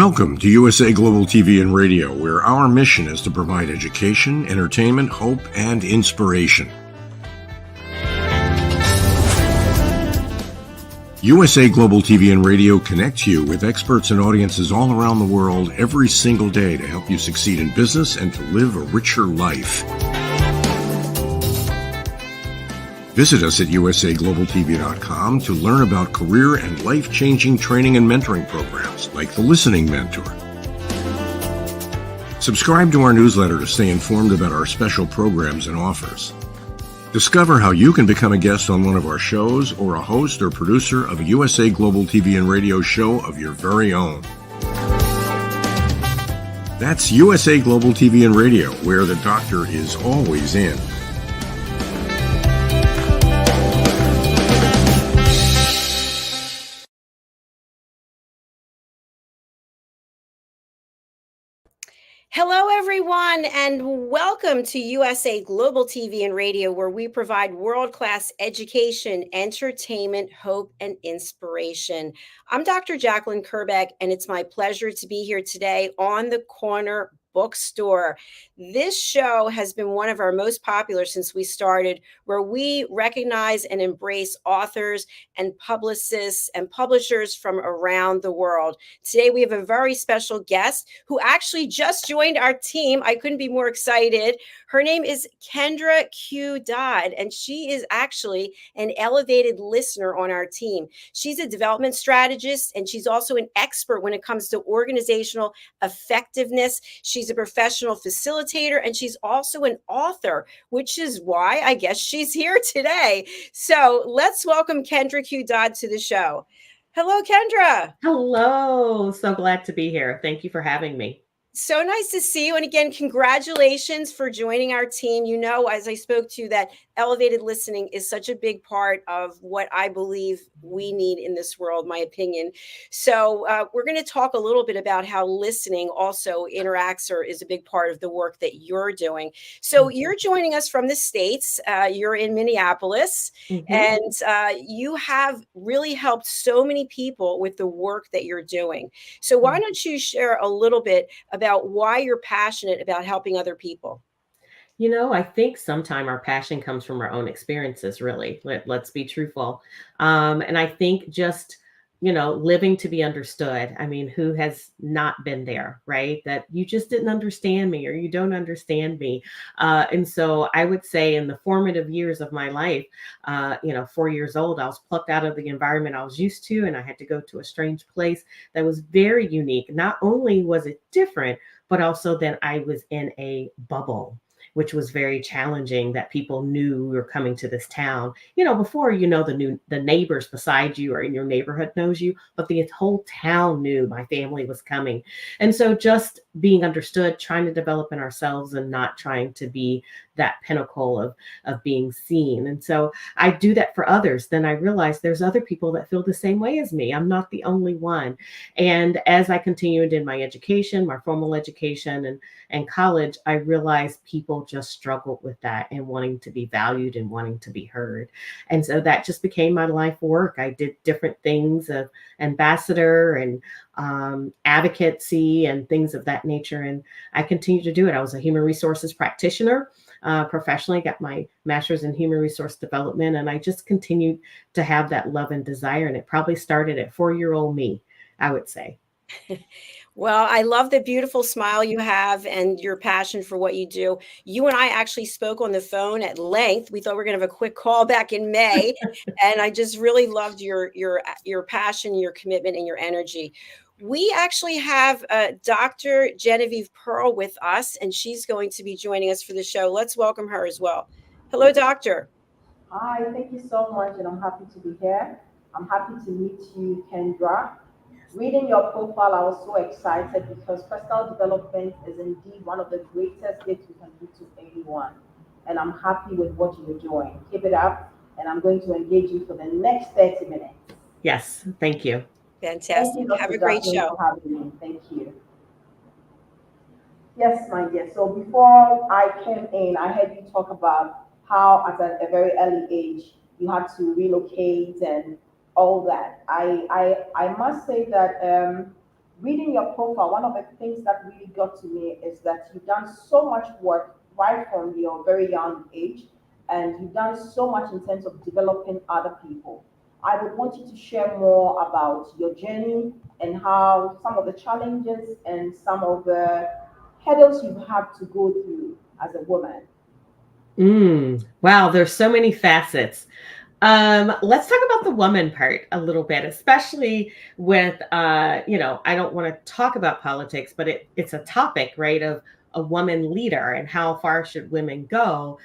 Welcome to USA Global TV and Radio, where our mission is to provide education, entertainment, hope, and inspiration. USA Global TV and Radio connects you with experts and audiences all around the world every single day to help you succeed in business and to live a richer life. Visit us at usaglobaltv.com to learn about career and life-changing training and mentoring programs like the Listening Mentor. Subscribe to our newsletter to stay informed about our special programs and offers. Discover how you can become a guest on one of our shows or a host or producer of a USA Global TV and Radio show of your very own. That's USA Global TV and Radio, where the doctor is always in. Hello, everyone, and welcome to USA Global TV and Radio, where we provide world-class education, entertainment, hope, and inspiration. I'm Dr. Jacqueline Kerbeck, and it's my pleasure to be here today on the Corner Bookstore. This show has been one of our most popular since we started, where we recognize and embrace authors and publicists and publishers from around the world. Today, we have a very special guest who actually just joined our team. I couldn't be more excited. Her name is Kendra Q. Dodd, and she is actually an elevated listener on our team. She's a development strategist, and she's also an expert when it comes to organizational effectiveness. She's a professional facilitator, and she's also an author, which is why I guess she's here today. So let's welcome Kendra Q. Dodd to the show. Hello, Kendra. Hello. So glad to be here. Thank you for having me. So nice to see you. And again, congratulations for joining our team. You know, as I spoke to you, that elevated listening is such a big part of what I believe we need in this world, my opinion. So we're going to talk a little bit about how listening also interacts or is a big part of the work that you're doing. So you're joining us from the States. You're in Minneapolis, and you have really helped so many people with the work that you're doing. So why don't you share a little bit about why you're passionate about helping other people? You know, I think sometimes our passion comes from our own experiences, really. Let's be truthful. And I think just, living to be understood. I mean, who has not been there, right? That you just didn't understand me or you don't understand me. And so I would say in the formative years of my life, 4 years old, I was plucked out of the environment I was used to, and I had to go to a strange place that was very unique. Not only was it different, but also then I was in a bubble, which was very challenging, that people knew we were coming to this town. Before, the neighbors beside you or in your neighborhood knows you, but the whole town knew my family was coming. And so just being understood, trying to develop in ourselves and not trying to be that pinnacle of being seen. And so I do that for others. Then I realized there's other people that feel the same way as me. I'm not the only one. And as I continued in my education, my formal education and college, I realized people just struggled with that and wanting to be valued and wanting to be heard. And so that just became my life work. I did different things of ambassador and advocacy and things of that nature. And I continue to do it. I was a human resources practitioner. Professionally, got my master's in human resource development, and I just continued to have that love and desire. And it probably started at 4-year-old me, I would say. Well, I love the beautiful smile you have and your passion for what you do. You and I actually spoke on the phone at length. We thought we were going to have a quick call back in May, and I just really loved your passion, your commitment, and your energy. We actually have Dr. Genevieve Pearl with us, and she's going to be joining us for the show. Let's welcome her as well. Hello, Doctor. Hi, thank you so much, and I'm happy to be here. I'm happy to meet you, Kendra. Reading your profile, I was so excited because personal development is indeed one of the greatest gifts we can do to anyone. And I'm happy with what you're doing. Keep it up, and I'm going to engage you for the next 30 minutes. Yes, thank you. Fantastic. Thank you, Have a great show. For having me. Thank you. Yes, my dear. So before I came in, I heard you talk about how at a very early age you had to relocate and all that. I must say that Reading your profile, one of the things that really got to me is that you've done so much work right from your very young age, and you've done so much in terms of developing other people. I would want you to share more about your journey and how some of the challenges and some of the hurdles you've had to go through as a woman. Wow, there's so many facets. Let's talk about the woman part a little bit, especially with, I don't want to talk about politics, but it's a topic, right, of a woman leader and how far should women go.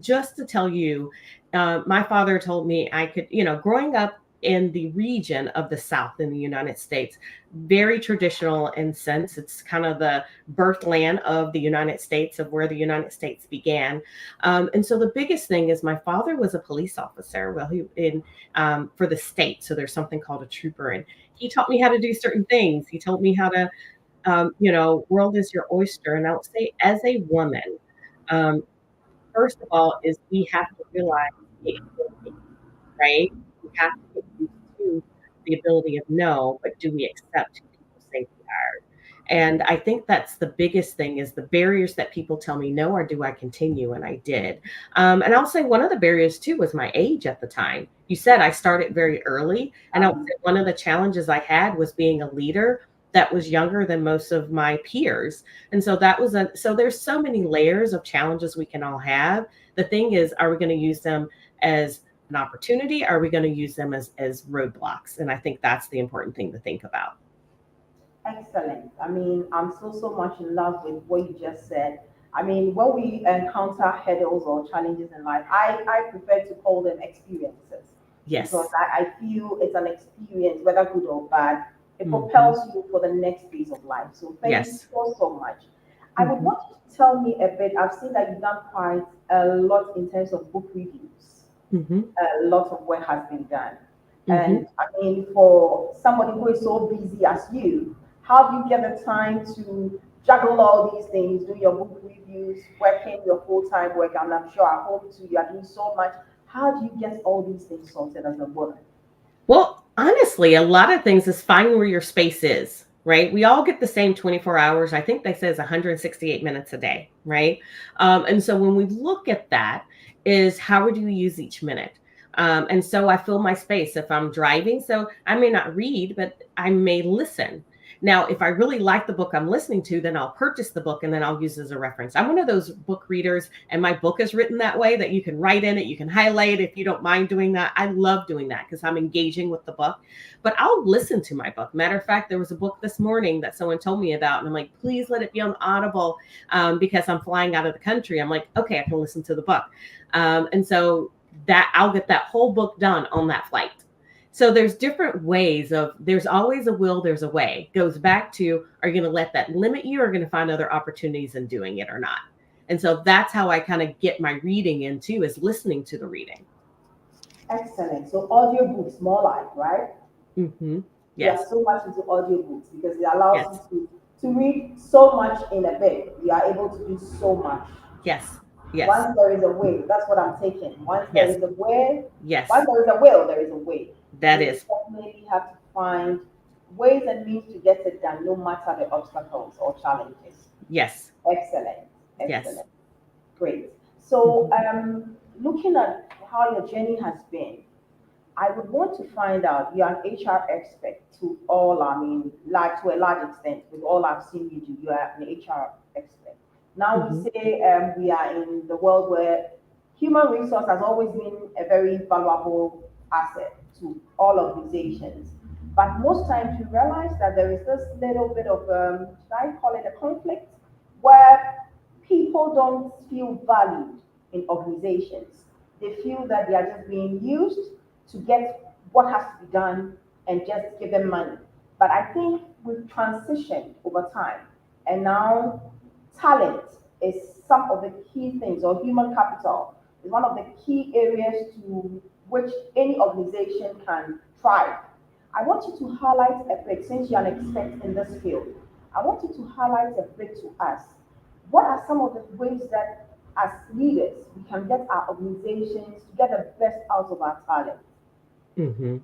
Just to tell you, my father told me I could, growing up in the region of the South in the United States, very traditional in sense. It's kind of the birthland of the United States, of where the United States began. And so the biggest thing is my father was a police officer. Well, for the state. So there's something called a trooper, and he taught me how to do certain things. He told me how to, world is your oyster. And I would say, as a woman, um, first of all, is we have to realize the ability, right? We have to get used to the ability of no, but do we accept who people say we are? And I think that's the biggest thing, is the barriers that people tell me no, or do I continue? And I did. And I'll say one of the barriers too was my age at the time. You said I started very early. And I would say one of the challenges I had was being a leader that was younger than most of my peers. And so so there's so many layers of challenges we can all have. The thing is, are we going to use them as an opportunity? Are we going to use them as roadblocks? And I think that's the important thing to think about. Excellent. I mean, I'm so much in love with what you just said. I mean, when we encounter hurdles or challenges in life, I prefer to call them experiences Yes. because I feel it's an experience, whether good or bad. It Mhm. propels you for the next phase of life. So thank you Yes. so much. I would Mhm. want you to tell me a bit. I've seen that you've done quite a lot in terms of book reviews. Mhm. A lot of work has been done. Mhm. And I mean, for somebody who is so busy as you, how do you get the time to juggle all these things, do your book reviews, working your full-time work, and I'm sure at home too, you are doing so much. How do you get all these things sorted as a woman? Well, honestly, a lot of things is finding where your space is, right? We all get the same 24 hours. I think they say it's 168 minutes a day, right? And so when we look at that, is how would you use each minute? And so I fill my space if I'm driving. So I may not read, but I may listen. Now, if I really like the book I'm listening to, then I'll purchase the book and then I'll use it as a reference. I'm one of those book readers, and my book is written that way that you can write in it, you can highlight it if you don't mind doing that. I love doing that because I'm engaging with the book. But I'll listen to my book. Matter of fact, there was a book this morning that someone told me about, and I'm like, please let it be on Audible because I'm flying out of the country. I'm like, okay, I can listen to the book. And so that I'll get that whole book done on that flight. So there's different ways there's always a will, there's a way. Goes back to, are you going to let that limit you, or going to find other opportunities in doing it or not? And so that's how I kind of get my reading into, is listening to the reading. Excellent. So audiobooks, more like, right? Mm-hmm. We are Yes. so much into audiobooks because it allows Yes. you to read so much in a bit. You are able to do so much. Yes. Yes. Once there is a way, that's what I'm taking. Once there Yes. is a way, Yes. once there is a will, there is a way. That We is. definitely have to find ways and means to get it done, no matter the obstacles or challenges. Yes. Excellent. Yes. Excellent. Great. So, Mhm. looking at how your journey has been, I would want to find out, you're an HR expert to all, I mean, like to a large extent, with all I've seen you do, you are an HR expert. Now we Mhm. say we are in the world where human resource has always been a very valuable asset to all organizations. But most times you realize that there is this little bit of, should I call it a conflict, where people don't feel valued in organizations. They feel that they are just being used to get what has to be done and just give them money. But I think we've transitioned over time, and now talent is some of the key things, or human capital is one of the key areas to which any organization can thrive. I want you to highlight a bit, since you're an expert in this field, I want you to highlight a bit to us. What are some of the ways that as leaders we can get our organizations to get the best out of our talent? Mhm.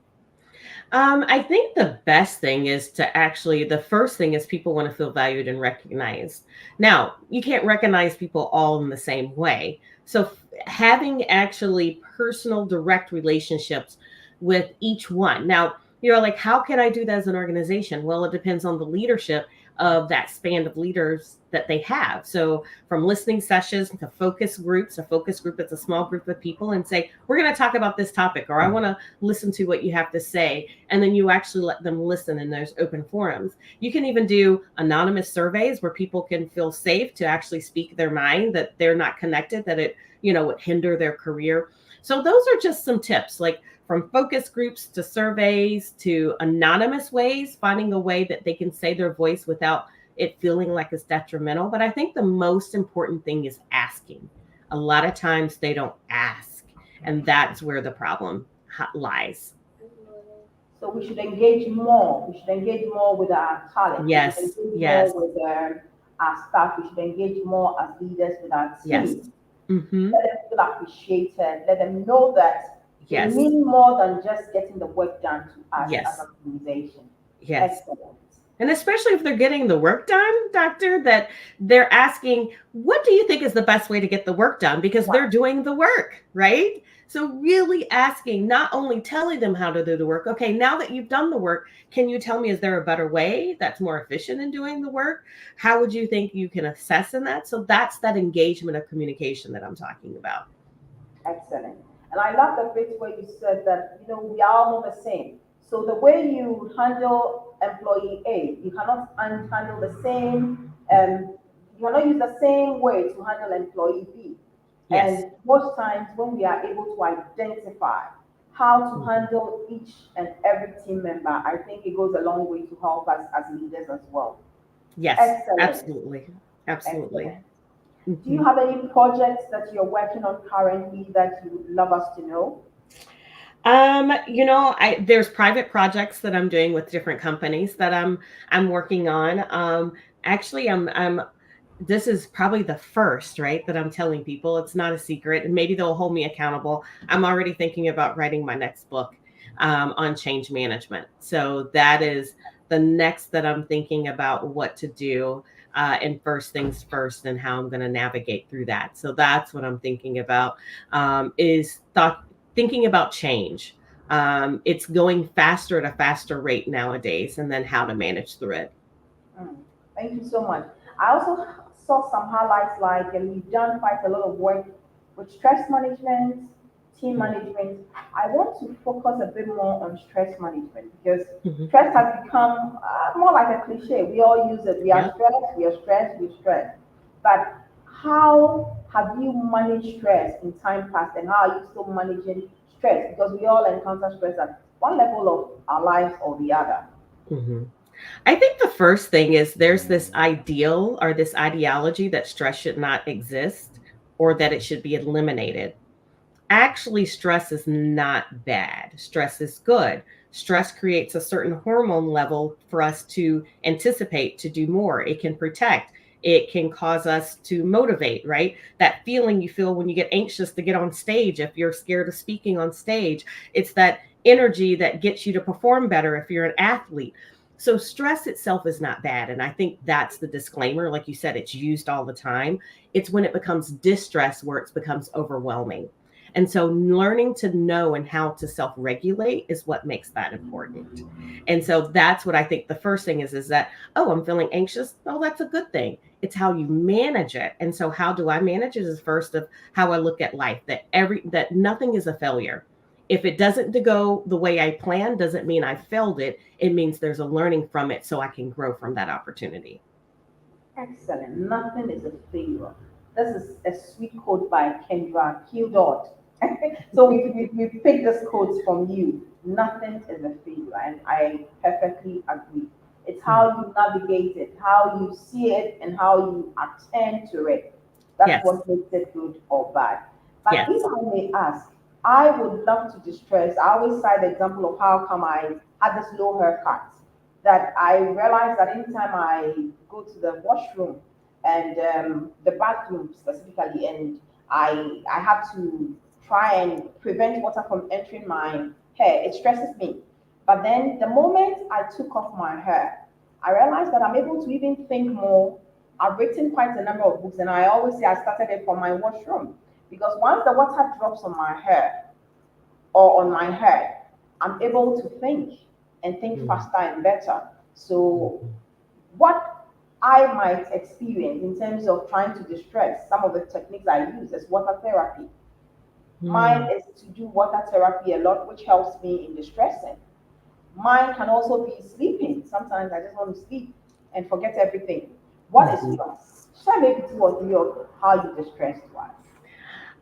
I think the best thing is to actually, the first thing is people want to feel valued and recognized. Now, you can't recognize people all in the same way. So having actually personal, direct relationships with each one. Now, you're like, how can I do that as an organization? Well, it depends on the leadership of that span of leaders that they have. So from listening sessions to focus groups, a focus group is a small group of people, and say, we're going to talk about this topic, or I want to listen to what you have to say. And then you actually let them listen in those open forums. You can even do anonymous surveys where people can feel safe to actually speak their mind, that they're not connected, that it, would hinder their career. So those are just some tips, like from focus groups to surveys to anonymous ways, finding a way that they can say their voice without it feeling like it's detrimental. But I think the most important thing is asking. A lot of times they don't ask, and that's where the problem lies. So we should engage more. We should engage more with our talent. Yes, We should engage yes, more with our staff. We should engage more as leaders with our yes. team. Mm-hmm. Let them feel appreciated. Let them know that they Yes. mean more than just getting the work done to us Yes. as an organization. Yes. Excellent. And especially if they're getting the work done, doctor, that they're asking, what do you think is the best way to get the work done? Because they're doing the work, right? So really asking, not only telling them how to do the work. Okay, now that you've done the work, can you tell me, is there a better way that's more efficient in doing the work? How would you think you can assess in that? So that's that engagement of communication that I'm talking about. Excellent. And I love the bit where you said that, we are all the same. So the way you handle employee A, you cannot handle the same, you cannot use the same way to handle employee B. Yes. And most times when we are able to identify how to handle each and every team member, I think it goes a long way to help us as leaders as well. Yes, Excellent. absolutely. Absolutely. Excellent. Do you have any projects that you're working on currently that you would love us to know? There's private projects that I'm doing with different companies that I'm working on. Actually, I'm this is probably the first, right, that I'm telling people. It's not a secret, and maybe they'll hold me accountable. I'm already thinking about writing my next book on change management. So that is the next that I'm thinking about what to do. And first things first, and how I'm going to navigate through that. So that's what I'm thinking about. Thinking about change. It's going faster at a faster rate nowadays, and then how to manage through it. Thank you so much. I also saw some highlights like, and you've done quite a lot of work with stress management, team management. I want to focus a bit more on stress management because stress has become more like a cliche. We all use it. We are stressed, we are stressed, we're stressed. But how have you managed stress in time past, and how are you still managing stress? Because we all encounter stress at one level of our lives or the other. I think the first thing is there's this ideal or this ideology that stress should not exist or that it should be eliminated. Actually, stress is not bad. Stress is good. Stress creates a certain hormone level for us to anticipate, to do more. It can protect. It can cause us to motivate, right? That feeling you feel when you get anxious to get on stage, if you're scared of speaking on stage, it's that energy that gets you to perform better if you're an athlete. So stress itself is not bad. And I think that's the disclaimer. Like you said, it's used all the time. It's when it becomes distress where it becomes overwhelming. And so learning to know and how to self-regulate is what makes that important. And so that's what I think the first thing is that, oh, I'm feeling anxious. Oh, that's a good thing. It's how you manage it. And so how do I manage it is first of how I look at life, that nothing is a failure. If it doesn't go the way I planned, doesn't mean I failed it. It means there's a learning from it so I can grow from that opportunity. Excellent. Nothing is a failure. This is a sweet quote by Kendra, Dodd. So we picked this quote from you. Nothing is a failure, and I perfectly agree. It's how you navigate it, how you see it, and how you attend to it. That's what makes it good or bad. But if I may ask, I would love to distress. I always cite the example of how come I had this low haircut. That I realized that anytime I go to the washroom and the bathroom specifically, and I have to try and prevent water from entering my hair, it stresses me. But then the moment I took off my hair, I realized that I'm able to even think more. I've written quite a number of books, and I always say I started it from my washroom, because once the water drops on my hair or on my head, I'm able to think and think faster and better. So what I might experience in terms of trying to distress, some of the techniques I use is water therapy. Mine is to do water therapy a lot, which helps me in distressing. Mine can also be sleeping. Sometimes I just want to sleep and forget everything. What is yours? Share maybe 2 or 3 of how you distress was.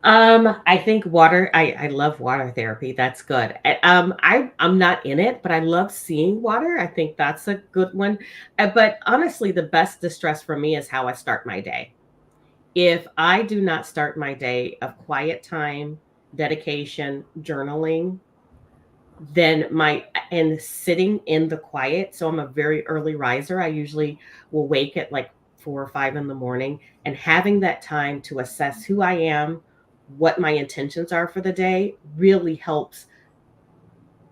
I think water, I love water therapy. That's good. I'm not in it, but I love seeing water. I think that's a good one. But honestly, the best distress for me is how I start my day. If I do not start my day of quiet time, dedication, journaling, then and sitting in the quiet. So I'm a very early riser. I usually will wake at like 4 or 5 in the morning, and having that time to assess who I am, what my intentions are for the day, really helps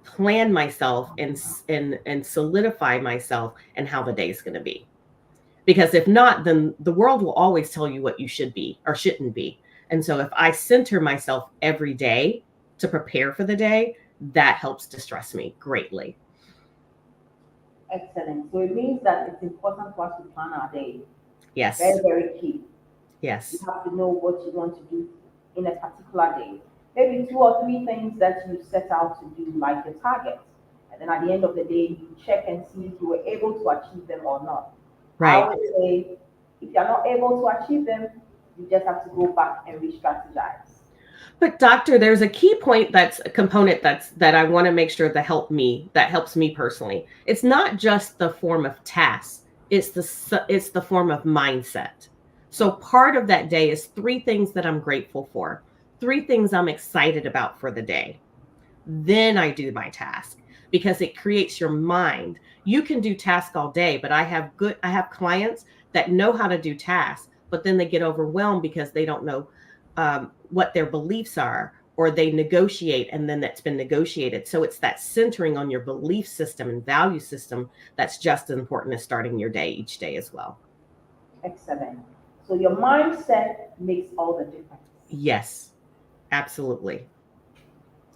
plan myself and solidify myself and how the day is going to be. Because if not, then the world will always tell you what you should be or shouldn't be. And so if I center myself every day to prepare for the day, that helps distress me greatly. Excellent. So it means that it's important for us to plan our day. Yes. Very, very key. Yes. You have to know what you want to do in a particular day. Maybe 2 or 3 things that you set out to do, like your target. And then at the end of the day, you check and see if you were able to achieve them or not. Right. I would say if you're not able to achieve them, you just have to go back and re-strategize. But doctor, there's a key point that's a component that I want to make sure that helps me personally. It's not just the form of tasks, it's the form of mindset. So part of that day is 3 things that I'm grateful for, 3 things I'm excited about for the day. Then I do my task, because it creates your mind. You can do tasks all day, but I have clients that know how to do tasks, but then they get overwhelmed because they don't know what their beliefs are, or they negotiate and then that's been negotiated. So it's that centering on your belief system and value system that's just as important as starting your day each day as well. Excellent. So your mindset makes all the difference. Yes, absolutely.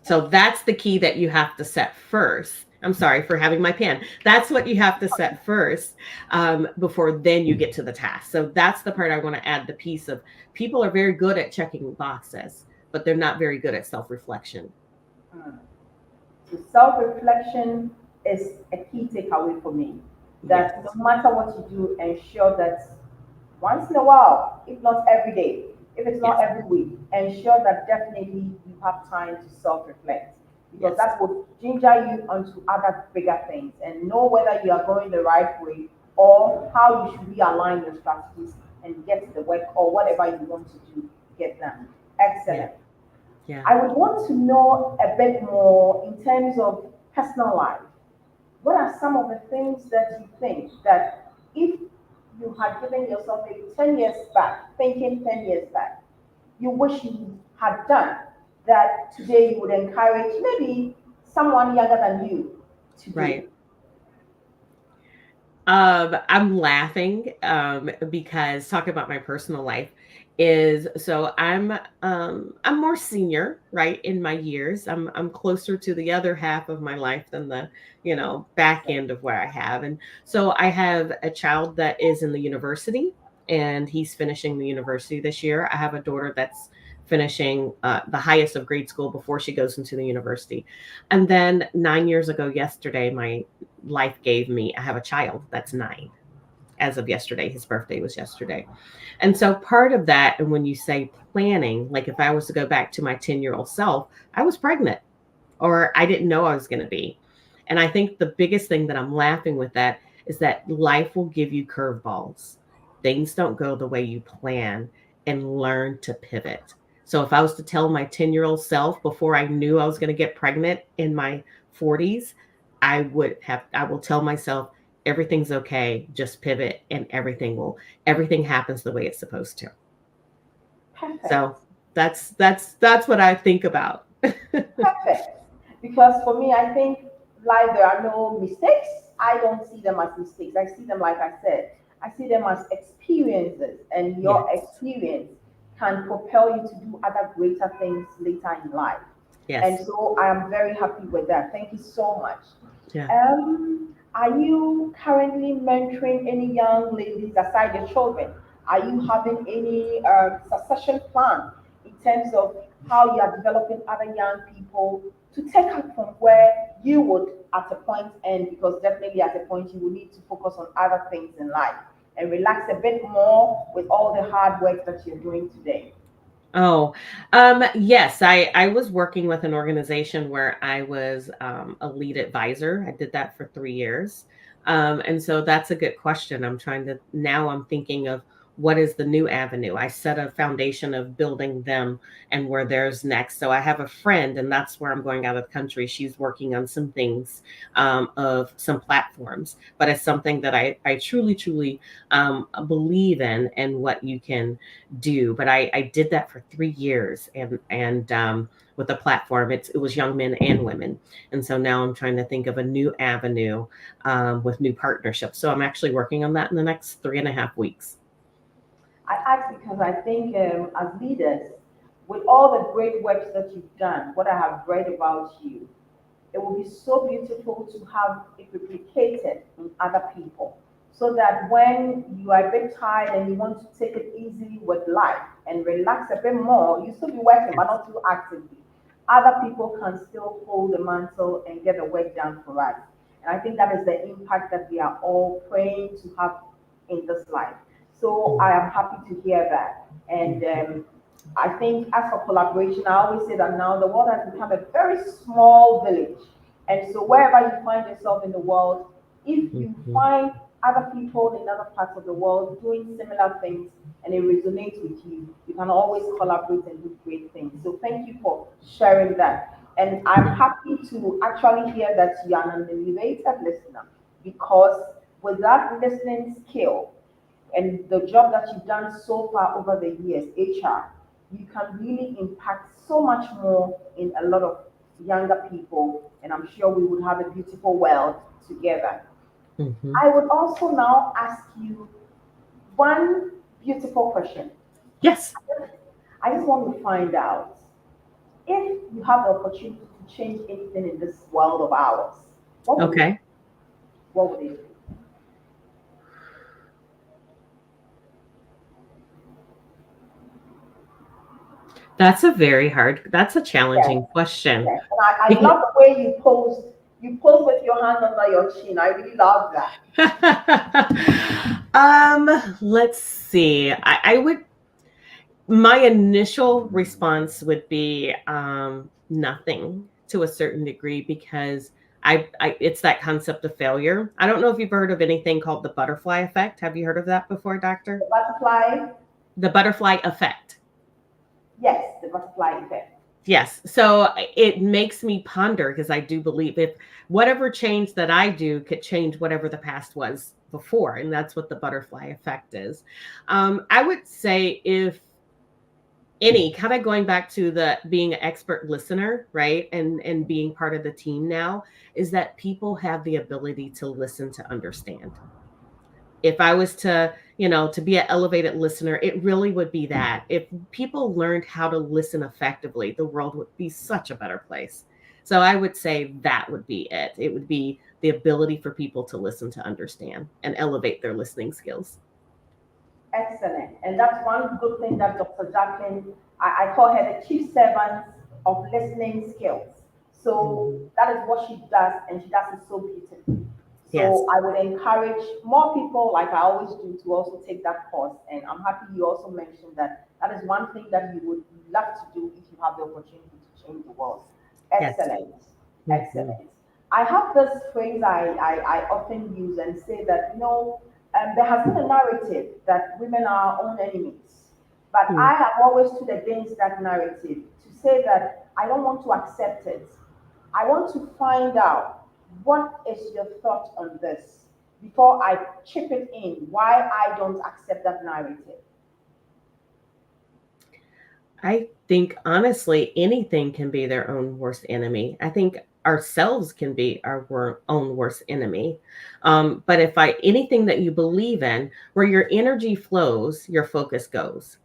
So that's the key that you have to set first. I'm sorry for having my pen. That's what you have to set first before then you get to the task. So that's the part I want to add, the piece of people are very good at checking boxes, but they're not very good at self-reflection. So self-reflection is a key takeaway for me. That Yes. no matter what you do, ensure that once in a while, if not every day, if it's not Yes. every week, ensure that definitely you have time to self-reflect, because Yes. that will ginger you onto other bigger things and know whether you are going the right way or how you should realign your strategies and get to the work or whatever you want to do, get done. Excellent. Yeah. I would want to know a bit more in terms of personal life. What are some of the things that you think that if you had given yourself maybe 10 years back, thinking 10 years back, you wish you had done that today you would encourage maybe someone younger than you to do? Right. I'm laughing because talking about my personal life is, so I'm more senior, right, in my years. I'm closer to the other half of my life than the back end of where I have. And so I have a child that is in the university, and he's finishing the university this year. I have a daughter that's finishing the highest of grade school before she goes into the university. And then 9 years ago yesterday, my life gave me, I have a child that's 9 as of yesterday. His birthday was yesterday. And so part of that, and when you say planning, like if I was to go back to my 10-year-old self, I was pregnant, or I didn't know I was going to be. And I think the biggest thing that I'm laughing with that is that life will give you curveballs. Things don't go the way you plan, and learn to pivot. So if I was to tell my 10-year-old self before I knew I was going to get pregnant in my 40s, I will tell myself, everything's okay, just pivot, and everything happens the way it's supposed to. Perfect. So that's what I think about. Perfect. Because for me, I think life there are no mistakes, I don't see them as mistakes. I see them, like I said, I see them as experiences, and your Yes. experience can propel you to do other greater things later in life. And Yes. so I am very happy with that. Thank you so much. Yeah. Are you currently mentoring any young ladies aside your children? Are you having any succession plan in terms of how you are developing other young people to take up from where you would at a point end? Because definitely at a point you will need to focus on other things in life and relax a bit more with all the hard work that you're doing today. Oh, yes, I was working with an organization where I was a lead advisor. I did that for 3 years. And so that's a good question. Now I'm thinking of what is the new avenue. I set a foundation of building them and where there's next. So I have a friend, and that's where I'm going out of the country. She's working on some things, of some platforms, but it's something that I truly, truly believe in and what you can do. But I did that for 3 years, and with the platform, it was young men and women. And so now I'm trying to think of a new avenue, with new partnerships. So I'm actually working on that in the next 3.5 weeks. I ask because I think as leaders, with all the great works that you've done, what I have read about you, it will be so beautiful to have it replicated in other people. So that when you are a bit tired and you want to take it easy with life and relax a bit more, you still be working, but Yes. not too actively. Other people can still hold the mantle and get the work done for us. And I think that is the impact that we are all praying to have in this life. So I am happy to hear that. And I think as for collaboration, I always say that now the world has become a very small village. And so wherever you find yourself in the world, if you Mhm. find other people in other parts of the world doing similar things and it resonates with you, you can always collaborate and do great things. So thank you for sharing that. And I'm happy to actually hear that you are an elevated listener, because with that listening skill, and the job that you've done so far over the years, HR, you can really impact so much more in a lot of younger people, and I'm sure we would have a beautiful world together. Mhm. I would also now ask you one beautiful question. Yes. I just want to find out if you have the opportunity to change anything in this world of ours, what would it be? Okay. What would it be? That's a Yes, challenging question. yes. And I love the way you pose with your hand under your chin. I really love that. Let's see. I would, my initial response would be nothing to a certain degree, because it's that concept of failure. I don't know if you've heard of anything called the butterfly effect. Have you heard of that before, doctor? The butterfly, The butterfly effect. yes, the butterfly effect. Yes. So it makes me ponder, because I do believe if whatever change that I do could change whatever the past was before. And that's what the butterfly effect is. I would say, if any, kind of going back to the being an expert listener, right? And being part of the team now, is that people have the ability to listen to understand. If I was to, to be an elevated listener, it really would be that. If people learned how to listen effectively, the world would be such a better place. So I would say that would be it. It would be the ability for people to listen to understand and elevate their listening skills. Excellent. And that's one good thing that Dr. Jacqueline, I call her the chief servant of listening skills. So Mhm. that is what she does, and she does it so beautifully. Yes. So I would encourage more people, like I always do, to also take that course. And I'm happy you also mentioned that that is one thing that you would love to do if you have the opportunity to change the world. Yes. Excellent. Mhm. Excellent. I have this phrase I often use and say that, there has been a narrative that women are our own enemies. But Mhm. I have always stood against that narrative to say that I don't want to accept it. I want to find out what is your thought on this before I chip it in, why I don't accept that narrative. I think honestly, anything can be their own worst enemy. I think ourselves can be our own worst enemy. But if anything that you believe in, where your energy flows, your focus goes.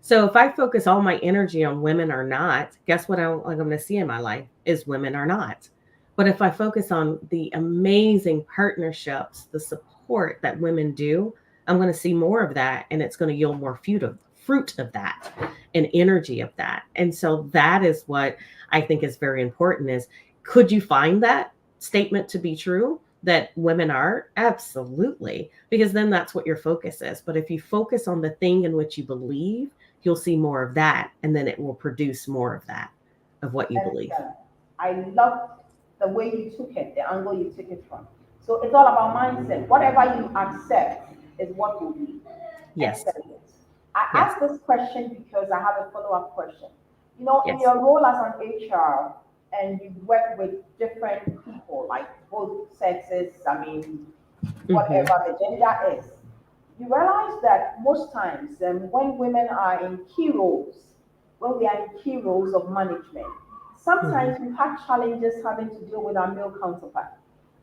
So if I focus all my energy on women are not, guess what I'm going to see in my life is women are not. But if I focus on the amazing partnerships, the support that women do, I'm going to see more of that, and it's going to yield more fruit of that and energy of that. And so that is what I think is very important is, could you find that statement to be true? That women are? Absolutely. Because then that's what your focus is. But if you focus on the thing in which you believe, you'll see more of that. And then it will produce more of that, of what you believe. I love the way you took it, the angle you took it from. So it's all about mindset. Whatever you accept is what will be. Yes. Excellent. I asked this question because I have a follow-up question. In Yes. your role as an HR, and you work with different people, like both sexes, whatever the gender is, you realize that most times when women are in key roles, when we are in key roles of management, sometimes we've had challenges having to deal with our male counterpart.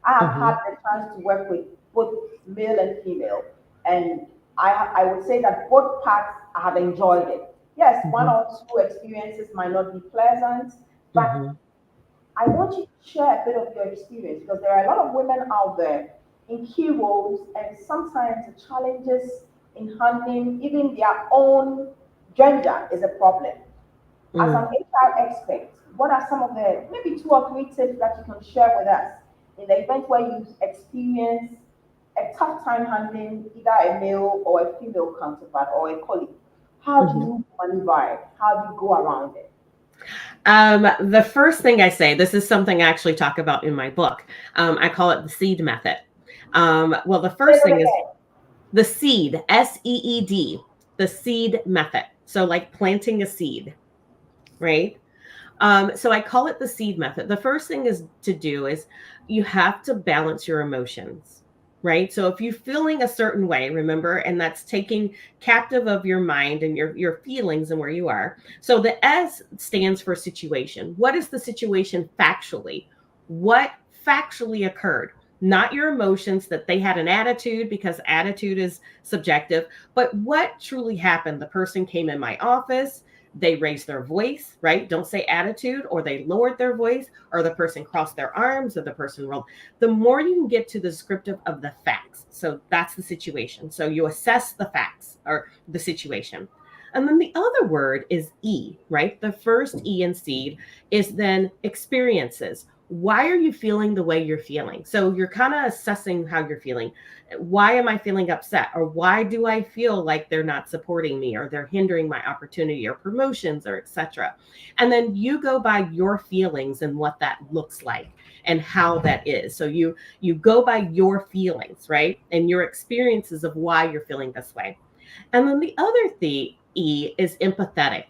I have had the chance to work with both male and female, and I would say that both parts I have enjoyed it. Yes, one or two experiences might not be pleasant, but I want you to share a bit of your experience because there are a lot of women out there in key roles, and sometimes the challenges in handling even their own gender is a problem. As an HR expert, what are some of the maybe 2 or 3 tips that you can share with us in the event where you experience a tough time handling either a male or a female counterpart or a colleague? How do you maneuver it? How do you go around it? The first thing I say, this is something I actually talk about in my book. I call it the seed method. Well, the first thing is the seed, SEED, the seed method. So like planting a seed, right? So I call it the seed method. The first thing is to do is you have to balance your emotions, right? So if you're feeling a certain way, remember, and that's taking captive of your mind and your feelings and where you are. So the S stands for situation. What is the situation factually? What factually occurred? Not your emotions that they had an attitude, because attitude is subjective, but what truly happened? The person came in my office, they raised their voice, right? Don't say attitude, or they lowered their voice, or the person crossed their arms, or the person rolled. The more you can get to the descriptive of the facts. So that's the situation. So you assess the facts or the situation. And then the other word is E, right? The first E in seed is then experiences. Why are you feeling the way you're feeling? So you're kind of assessing how you're feeling. Why am I feeling upset? Or why do I feel like they're not supporting me, or they're hindering my opportunity or promotions, or etc. And then you go by your feelings and what that looks like and how that is. So you go by your feelings, right? And your experiences of why you're feeling this way. And then the other E is empathetic.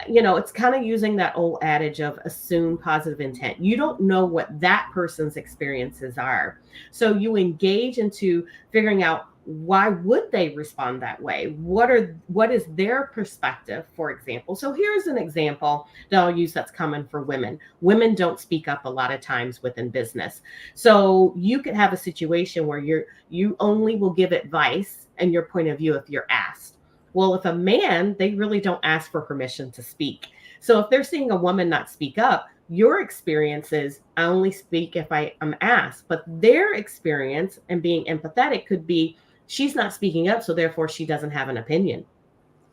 It's kind of using that old adage of assume positive intent. You don't know what that person's experiences are. So you engage into figuring out, why would they respond that way? What is their perspective, for example? So here's an example that I'll use that's common for women. Women don't speak up a lot of times within business. So you could have a situation where you only will give advice and your point of view if you're asked. Well, if a man, they really don't ask for permission to speak. So if they're seeing a woman not speak up, your experience is, I only speak if I am asked. But their experience and being empathetic could be, she's not speaking up, so therefore she doesn't have an opinion.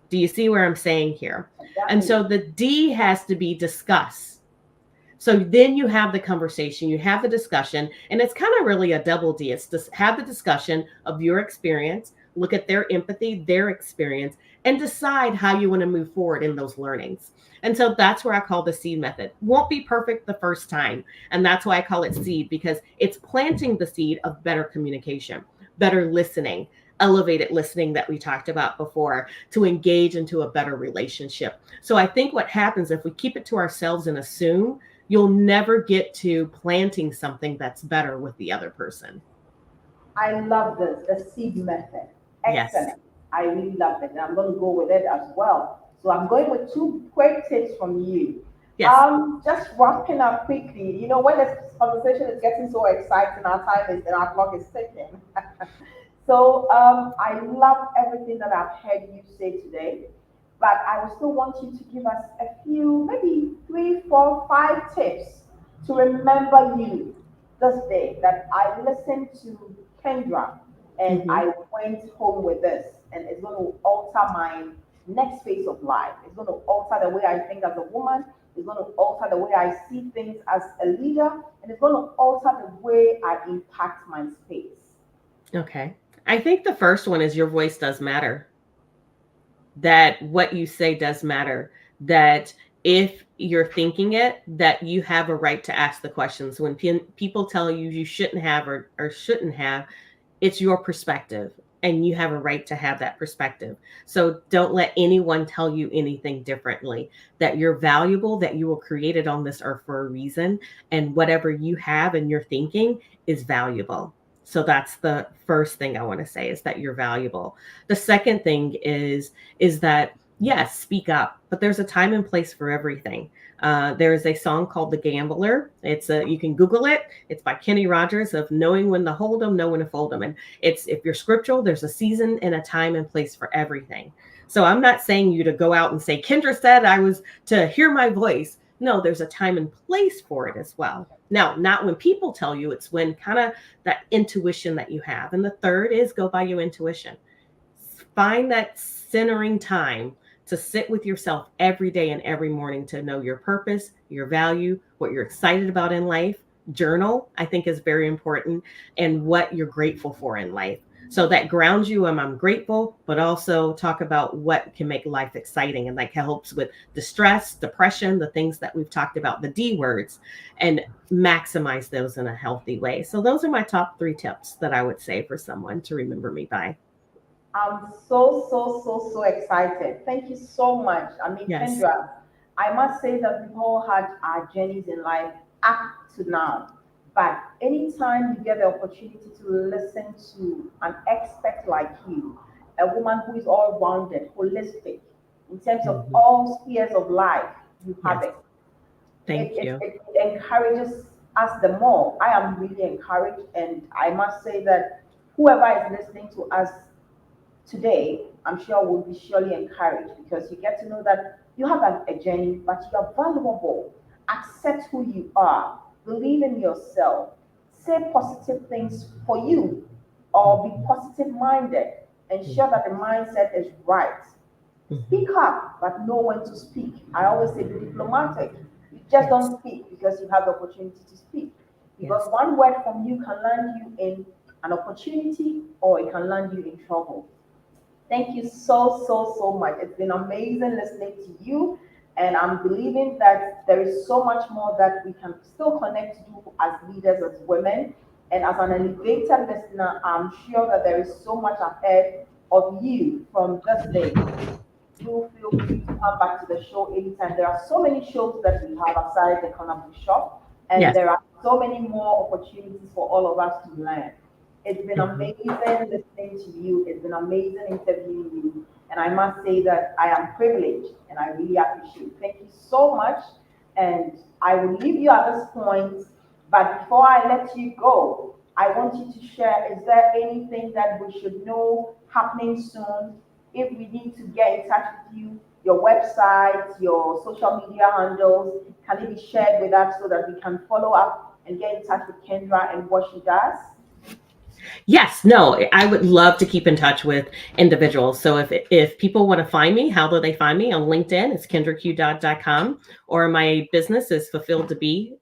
Do you see where I'm saying here? Exactly. And so the D has to be discuss. So then you have the conversation, you have the discussion, and it's kind of really a double D. It's to have the discussion of your experience, look at their empathy, their experience, and decide how you want to move forward in those learnings. And so that's where I call the seed method. Won't be perfect the first time. And that's why I call it seed, because it's planting the seed of better communication, better listening, elevated listening that we talked about before, to engage into a better relationship. So I think what happens if we keep it to ourselves and assume, you'll never get to planting something that's better with the other person. I love this, the seed method. Excellent. Yes. I really love it. And I'm going to go with it as well. So I'm going with 2 quick tips from you. Yes. Just wrapping up quickly. You know, when this conversation is getting so exciting, our time is and our clock is ticking. So I love everything that I've heard you say today, but I would still want you to give us a few, maybe three, four, five tips to remember you this day. That I listened to Kendra and Hmm. I went home with this, and it's going to alter my next phase of life. It's going to alter the way I think as a woman. It's going to alter the way I see things as a leader, and it's going to alter the way I impact my space. Okay. I think the first one is your voice does matter. That what you say does matter. That if you're thinking it, that you have a right to ask the questions. When people tell you you shouldn't have or shouldn't have, it's your perspective and you have a right to have that perspective. So don't let anyone tell you anything differently. That you're valuable, that you were created on this earth for a reason, and whatever you have and you're thinking is valuable. So that's the first thing I want to say, is that you're valuable. The second thing is that yes, speak up, but there's a time and place for everything. There is a song called "The Gambler." You can Google it. It's by Kenny Rogers, of knowing when to hold them, know when to fold them. And it's, if you're scriptural, there's a season and a time and place for everything. So I'm not saying you to go out and say, Kendra said I was to hear my voice. No, there's a time and place for it as well. Now, not when people tell you, it's when kind of that intuition that you have. And the third is go by your intuition. Find that centering time to sit with yourself every day and every morning to know your purpose, your value, what you're excited about in life. Journal, I think, is very important, and what you're grateful for in life. So that grounds you, and I'm grateful, but also talk about what can make life exciting and like helps with distress, depression, the things that we've talked about, the D words, and maximize those in a healthy way. So those are my top 3 tips that I would say for someone to remember me by. I'm so, so, so, so excited. Thank you so much. I mean, Yes. Kendra, I must say that we've all had our journeys in life up to now. But anytime you get the opportunity to listen to an expert like you, a woman who is all rounded, holistic, in terms of Mhm. all spheres of life, you have Yes. it. It, Thank it, you. it encourages us the more. I am really encouraged, and I must say that whoever is listening to us today, I'm sure will be surely encouraged because you get to know that you have a journey, but you are valuable. Accept who you are. Believe in yourself. Say positive things for you or be Mhm. positive minded. Ensure Mhm. that the mindset is right. Mhm. Speak up, but know when to speak. I always say be diplomatic. You just Yes. don't speak because you have the opportunity to speak. Because Yes. one word from you can land you in an opportunity or it can land you in trouble. Thank you so, so, so much. It's been amazing listening to you. And I'm believing that there is so much more that we can still connect to as leaders, as women. And as an elevated listener, I'm sure that there is so much ahead of you from this day. Do feel free to come back to the show anytime. There are so many shows that we have aside the Corner Book Shop, and Yes. there are so many more opportunities for all of us to learn. It's been Mhm. amazing listening to you. It's been amazing interviewing you. And I must say that I am privileged and I really appreciate it. Thank you so much. And I will leave you at this point. But before I let you go, I want you to share, is there anything that we should know happening soon? If we need to get in touch with you, your website, your social media handles, can it be shared with us so that we can follow up and get in touch with Kendra and what she does? Yes, no, I would love to keep in touch with individuals. So if people want to find me, how do they find me? On LinkedIn, it's kendraqdodd.com, or my business is Fulfilled to Be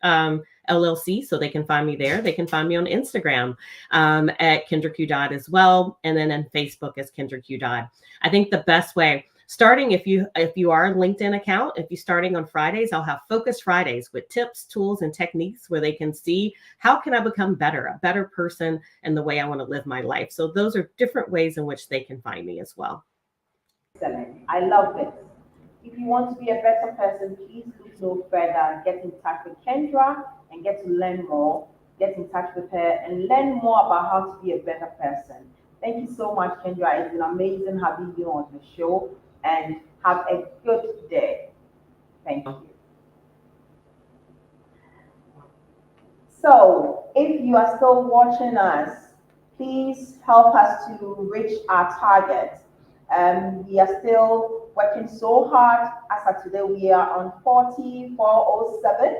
LLC, so they can find me there. They can find me on Instagram at Kendra Q. Dodd as well, and then on Facebook as Kendra Q. Dodd. I think the best way, starting, if you are a LinkedIn account, if you're starting on Fridays, I'll have Focus Fridays with tips, tools, and techniques where they can see how can I become better, a better person, and the way I want to live my life. So those are different ways in which they can find me as well. Excellent. I love this. If you want to be a better person, please look no further. Get in touch with Kendra and get to learn more. Get in touch with her and learn more about how to be a better person. Thank you so much, Kendra. It's been amazing having you on the show and have a good day. Thank you. you are still watching us, please help us to reach our target. We are still working so hard. As of today, we are on 4407.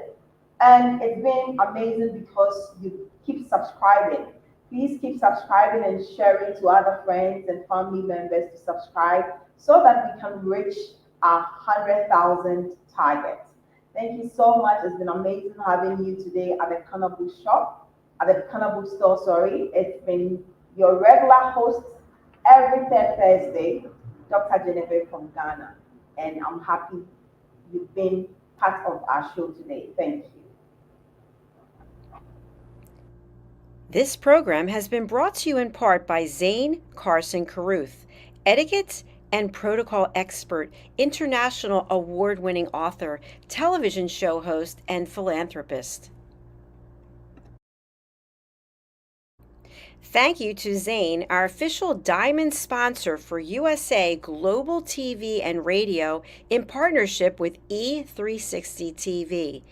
And it's been amazing because you keep subscribing. Please keep subscribing and sharing to other friends and family members to subscribe so that we can reach our 100,000 target. Thank you so much. It's been amazing having you today at the Bookstore, sorry. It's been your regular host every third Thursday, Dr. Genevieve from Ghana. And I'm happy you've been part of our show today. Thank you. This program has been brought to you in part by Zane Carson Carruth, etiquette and protocol expert, international award-winning author, television show host, and philanthropist. Thank you to Zane, our official diamond sponsor for USA Global TV and Radio in partnership with E360 TV.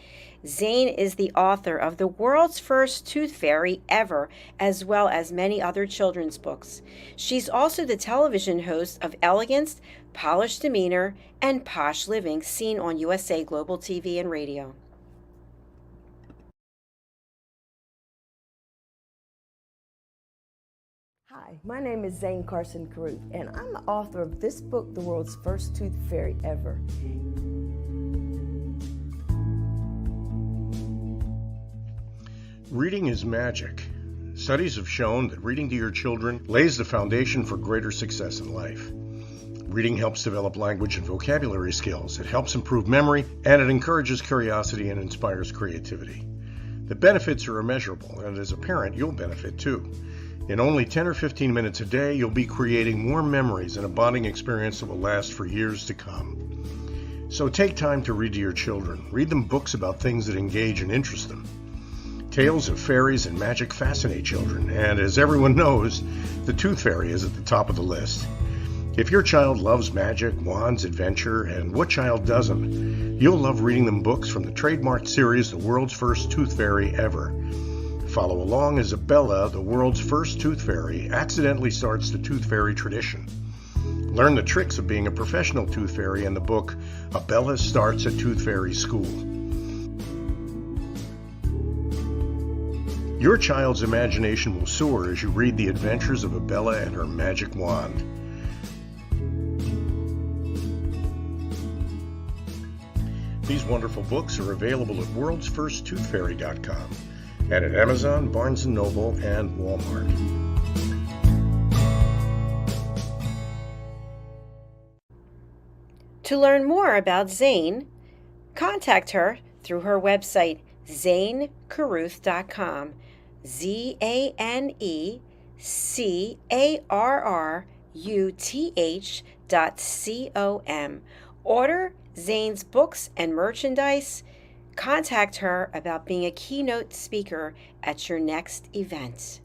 Zane is the author of The World's First Tooth Fairy Ever, as well as many other children's books. She's also the television host of Elegance, Polished Demeanor, and Posh Living, seen on USA Global TV and Radio. Hi, my name is Zane Carson Carruth, and I'm the author of this book, The World's First Tooth Fairy Ever. Reading is magic. Studies have shown that reading to your children lays the foundation for greater success in life. Reading helps develop language and vocabulary skills. It helps improve memory, and it encourages curiosity and inspires creativity. The benefits are immeasurable, and as a parent, you'll benefit too. In only 10 or 15 minutes a day, you'll be creating more memories and a bonding experience that will last for years to come. So take time to read to your children. Read them books about things that engage and interest them. Tales of fairies and magic fascinate children, and as everyone knows, the Tooth Fairy is at the top of the list. If your child loves magic, wands, adventure, and what child doesn't, you'll love reading them books from the trademarked series The World's First Tooth Fairy Ever. Follow along as Abella, the world's first tooth fairy, accidentally starts the tooth fairy tradition. Learn the tricks of being a professional tooth fairy in the book Abella Starts a Tooth Fairy School. Your child's imagination will soar as you read the adventures of Abella and her magic wand. These wonderful books are available at worldsfirsttoothfairy.com and at Amazon, Barnes & Noble, and Walmart. To learn more about Zane, contact her through her website, zanecarruth.com. ZANECARRUTH.com. Order Zane's books and merchandise. Contact her about being a keynote speaker at your next event.